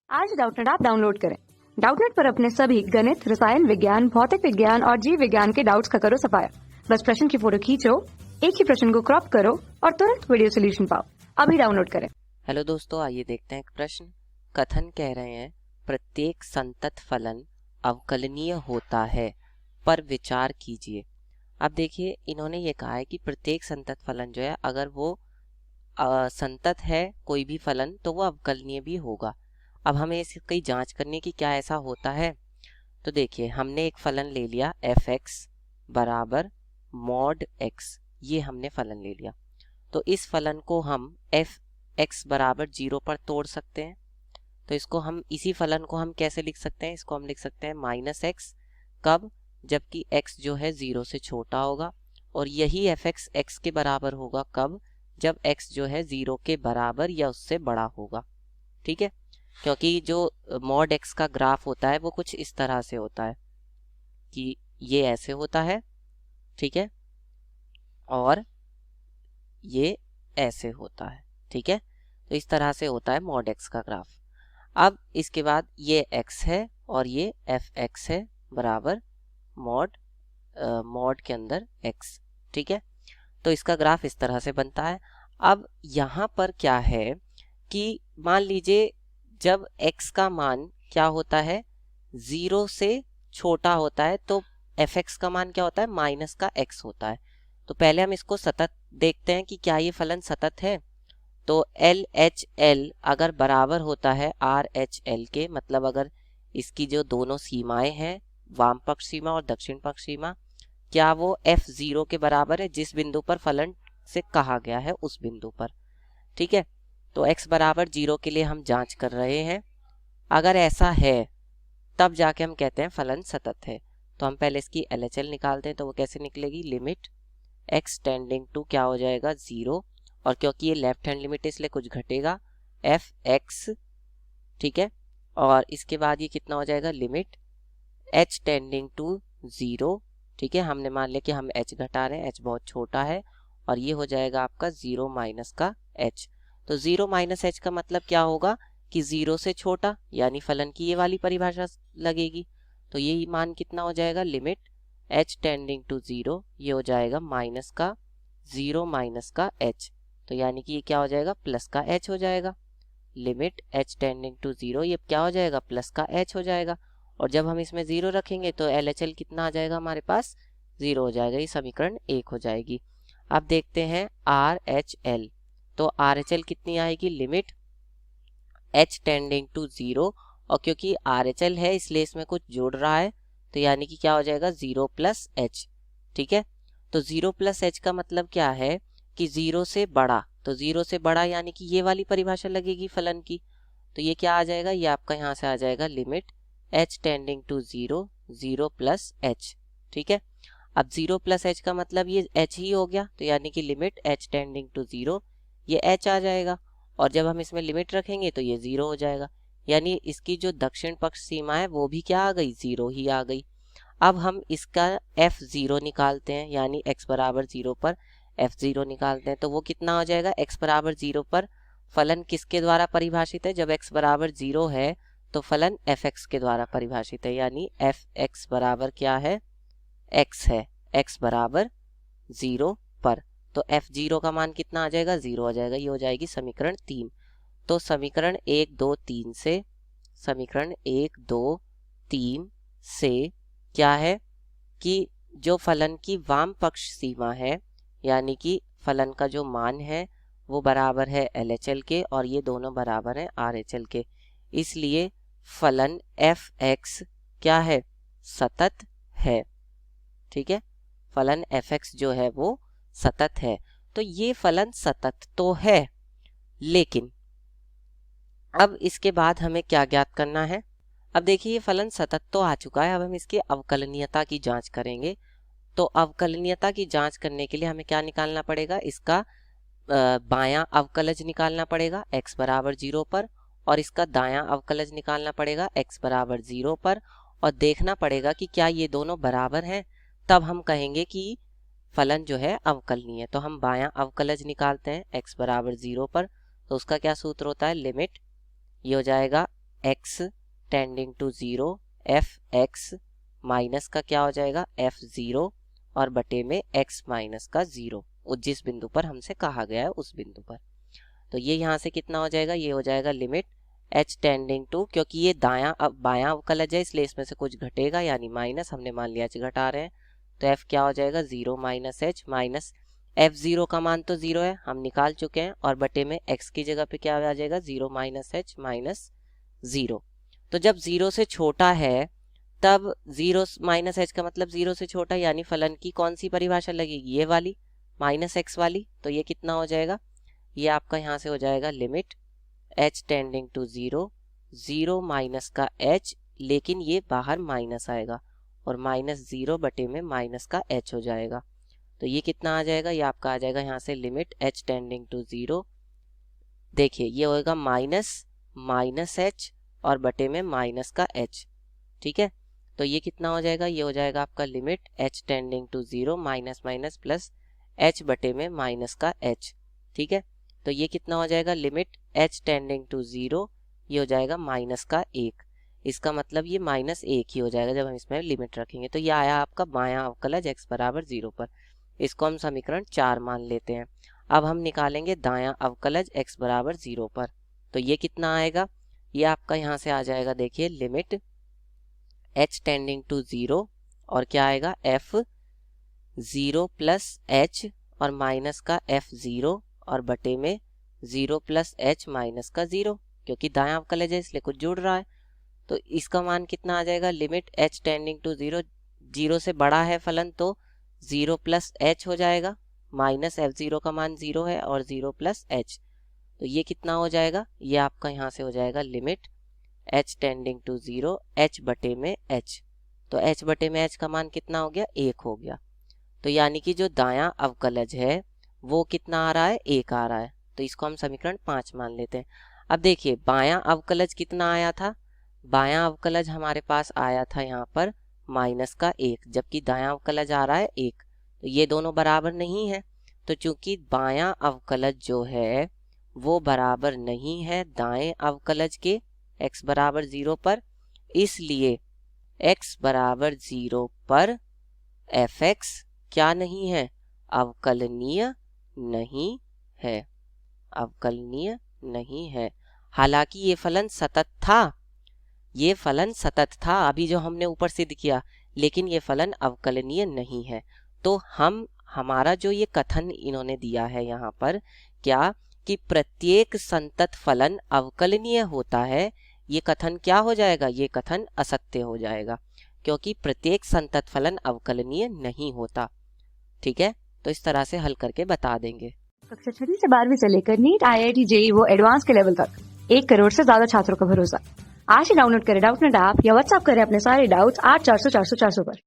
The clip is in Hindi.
आज डाउटनेट ऐप डाउनलोड करें। डाउटनेट पर अपने सभी गणित, रसायन विज्ञान, भौतिक विज्ञान और जीव विज्ञान के डाउट्स का करो सफाया। बस प्रश्न की फोटो खींचो, एक ही प्रश्न को क्रॉप करो और तुरंत वीडियो सोल्यूशन पाओ। अभी डाउनलोड करें। हेलो दोस्तों, आइए देखते हैं एक प्रश्न। कथन कह रहे हैं प्रत्येक संतत फलन अवकलनीय होता है, पर विचार कीजिए। अब देखिए, इन्होंने ये कहा है कि प्रत्येक संतत फलन जो है, अगर वो संतत है कोई भी फलन, तो वो अवकलनीय भी होगा। अब हमें इसकी जांच करनी कि क्या ऐसा होता है। तो देखिए, हमने एक फलन ले लिया एफ एक्स बराबर मॉड एक्स, ये हमने फलन ले लिया। तो इस फलन को हम एफ एक्स बराबर 0 पर तोड़ सकते हैं। तो इसको हम इसी फलन को हम कैसे लिख सकते हैं, इसको हम लिख सकते हैं माइनस एक्स। कब? जबकि x जो है 0 से छोटा होगा, और यही एफ एक्स एक्स के बराबर होगा कब? जब x जो है 0 के बराबर या उससे बड़ा होगा। ठीक है, क्योंकि जो मॉड x का ग्राफ होता है वो कुछ इस तरह से होता है कि ये ऐसे होता है, ठीक है, और ये ऐसे होता है। ठीक है, तो इस तरह से होता है मॉड x का ग्राफ। अब इसके बाद ये x है और ये एफ एक्स है बराबर मॉड के अंदर x। ठीक है, तो इसका ग्राफ इस तरह से बनता है। अब यहाँ पर क्या है कि मान लीजिए जब x का मान क्या होता है, 0 से छोटा होता है, तो एफ एक्स का मान क्या होता है, माइनस का x होता है। तो पहले हम इसको सतत देखते हैं कि क्या ये फलन सतत है। तो एल एच एल अगर बराबर होता है आर एच एल के, मतलब अगर इसकी जो दोनों सीमाएं हैं, वाम पक्ष सीमा और दक्षिण पक्ष सीमा, क्या वो f0 के बराबर है जिस बिंदु पर फलन से कहा गया है उस बिंदु पर। ठीक है, तो x बराबर 0 के लिए हम जांच कर रहे हैं। अगर ऐसा है तब जाके हम कहते हैं फलन सतत है। तो हम पहले इसकी LHL निकालते हैं। तो वो कैसे निकलेगी, लिमिट x टेंडिंग टू क्या हो जाएगा, 0, और क्योंकि ये लेफ्ट हैंड लिमिट है इसलिए कुछ घटेगा, एफ एक्स। ठीक है, और इसके बाद ये कितना हो जाएगा, लिमिट h टेंडिंग टू 0। ठीक है, हमने मान लिया कि हम h घटा रहे हैं, h बहुत छोटा है, और ये हो जाएगा आपका 0 माइनस का h। तो 0 माइनस h का मतलब क्या होगा कि 0 से छोटा, यानी फलन की ये वाली परिभाषा लगेगी। तो ये मान कितना हो जाएगा, लिमिट h टेंडिंग टू 0, ये हो जाएगा माइनस का 0 माइनस का h। तो यानी कि ये क्या हो जाएगा, प्लस का h हो जाएगा। लिमिट h टेंडिंग टू 0, ये क्या हो जाएगा, प्लस का h हो जाएगा। और जब हम इसमें 0 रखेंगे तो LHL कितना आ जाएगा हमारे पास, 0 हो जाएगा। ये समीकरण 1 हो जाएगी। अब देखते हैं RHL। तो RHL कितनी आएगी, लिमिट h टेंडिंग टू 0, और क्योंकि RHL है इसलिए इसमें कुछ जुड़ रहा है, तो यानी कि क्या हो जाएगा, 0 प्लस h। ठीक है, तो 0 प्लस h का मतलब क्या है कि 0 से बड़ा, तो 0 से बड़ा यानी कि ये वाली परिभाषा लगेगी फलन की। तो ये क्या आ जाएगा, ये आपका यहाँ से आ जाएगा limit h tending to 0, 0 plus h। ठीक है, अब 0 प्लस h का मतलब ये h ही हो गया, तो यानी कि लिमिट h टेंडिंग टू 0, ये h आ जाएगा, और जब हम इसमें लिमिट रखेंगे तो ये 0 हो जाएगा। यानी इसकी जो दक्षिण पक्ष सीमा है वो भी क्या आ गई, 0 ही आ गई। अब हम इसका f0 निकालते हैं, यानी x बराबर 0 पर f0 निकालते हैं। तो वो कितना हो जाएगा, x बराबर 0 पर फलन किसके द्वारा परिभाषित है, जब x बराबर 0 है तो फलन fx के द्वारा परिभाषित है, यानी fx बराबर क्या है, x है, x बराबर 0 पर। तो f0 का मान कितना आ जाएगा, 0 आ जाएगा। ये हो जाएगी समीकरण 3। तो समीकरण 1 2 3 से, समीकरण 1 2 3 से क्या है कि जो फलन की वाम पक्ष सीमा है, यानी कि फलन का जो मान है वो बराबर है LHL के, और ये दोनों बराबर हैं RHL के, इसलिए फलन एफ एक्स क्या है, सतत है। ठीक है, फलन एफ एक्स जो है वो सतत है। तो ये फलन सतत तो है, लेकिन अब इसके बाद हमें क्या ज्ञात करना है। अब देखिए, ये फलन सतत तो आ चुका है, अब हम इसकी अवकलनीयता की जांच करेंगे। तो अवकलनीयता की जांच करने के लिए हमें क्या निकालना पड़ेगा, इसका बायां अवकलज निकालना पड़ेगा x बराबर 0 पर, और इसका दायां अवकलज निकालना पड़ेगा x बराबर 0 पर, और देखना पड़ेगा कि क्या ये दोनों बराबर हैं, तब हम कहेंगे कि फलन जो है अवकलनीय है। तो हम बायां अवकलज निकालते हैं x बराबर 0 पर। तो उसका क्या सूत्र होता है, लिमिट, ये हो जाएगा x tending to 0 F X minus का क्या हो जाएगा f0 और बटे में x माइनस का 0 जिस बिंदु पर हमसे कहा गया है उस बिंदु पर। तो ये यहाँ से कितना हो जाएगा, ये हो जाएगा लिमिट h टेंडिंग टू, क्योंकि ये दायां अब बायां अवकलज है इसलिए इसमें से कुछ घटेगा यानी माइनस, हमने मान लिया h घटा रहे हैं तो f क्या हो जाएगा 0 माइनस h माइनस f0 का मान तो 0 है हम निकाल चुके हैं और बटे में x की जगह पे क्या आ जाएगा 0 माइनस h माइनस 0। तो जब 0 से छोटा है तब 0 माइनस h का मतलब 0 से छोटा, यानी फलन की कौन सी परिभाषा लगेगी, ये वाली माइनस x वाली। तो ये कितना हो जाएगा, ये आपका यहाँ से हो जाएगा limit h tending to 0 0 minus का h, लेकिन ये बाहर माइनस आएगा और माइनस 0 बटे में माइनस का h हो जाएगा। तो ये कितना आ जाएगा, ये आपका आ जाएगा यहाँ से लिमिट h टेंडिंग टू 0, देखिए ये होगा माइनस माइनस h और बटे में माइनस का h। ठीक है, तो ये कितना हो जाएगा, ये हो जाएगा आपका limit h tending to 0 minus minus plus h बटे में माइनस का h। ठीक है, तो ये कितना हो जाएगा लिमिट h टेंडिंग टू 0, ये हो जाएगा माइनस का 1। इसका मतलब ये माइनस 1 ही हो जाएगा जब हम इसमें लिमिट रखेंगे। तो ये आया आपका बायां अवकलज x बराबर 0 पर। इसको हम समीकरण 4 मान लेते हैं। अब हम निकालेंगे दायां अवकलज x बराबर 0 पर। तो ये कितना आएगा, ये आपका यहाँ से आ जाएगा, देखिए लिमिट h टेंडिंग टू 0 और क्या आएगा f0 प्लस h और माइनस का f0 और बटे में 0 प्लस h माइनस का 0, क्योंकि दायां अवकलज है इसलिए कुछ जुड़ रहा है। तो इसका मान कितना आ जाएगा, लिमिट h टेंडिंग टू 0 0 से बड़ा है फलन तो 0 प्लस h हो जाएगा, माइनस f0 का मान 0 है और 0 प्लस h। तो ये कितना हो जाएगा, ये आपका यहाँ से हो जाएगा limit h tending to 0 h बटे में h। तो h बटे में h का मान कितना हो गया, 1 हो गया। तो यानी कि जो दायां अवकलज है वो कितना आ रहा है, 1 आ रहा है। तो इसको हम समीकरण 5 मान लेते हैं। अब देखिए बायां अवकलज कितना आया था, बायां अवकलज हमारे पास आया था यहाँ पर माइनस का 1, जबकि दायां अवकलज आ रहा है 1। तो ये दोनों बराबर नहीं है, तो चूंकि बायां अवकलज जो है वो बराबर नहीं है दाएं अवकलज के x बराबर 0 पर, इसलिए x बराबर 0 पर fx क्या नहीं है, अवकलनीय नहीं है, अवकलनीय नहीं है। हालांकि ये फलन सतत था, ये फलन सतत था अभी जो हमने ऊपर सिद्ध किया, लेकिन ये फलन अवकलनीय नहीं है। तो हमारा जो ये कथन इन्होंने दिया है यहाँ पर क्या, कि प्रत्येक संतत फलन अवकलनीय होता है, ये कथन क्या हो जाएगा, ये कथन असत्य हो जाएगा, क्योंकि प्रत्येक संतत फलन अवकलनीय नहीं होता। ठीक है, तो इस तरह से हल करके बता देंगे। कक्षा 6 से 12वीं से लेकर नीट, IIT, JEE वो एडवांस के लेवल तक 1 करोड़ से ज्यादा छात्रों का भरोसा। आज ही डाउनलोड करें डाउटनेट ऐप या व्हाट्सएप करें अपने सारे डाउट्स 8400 400 400 पर।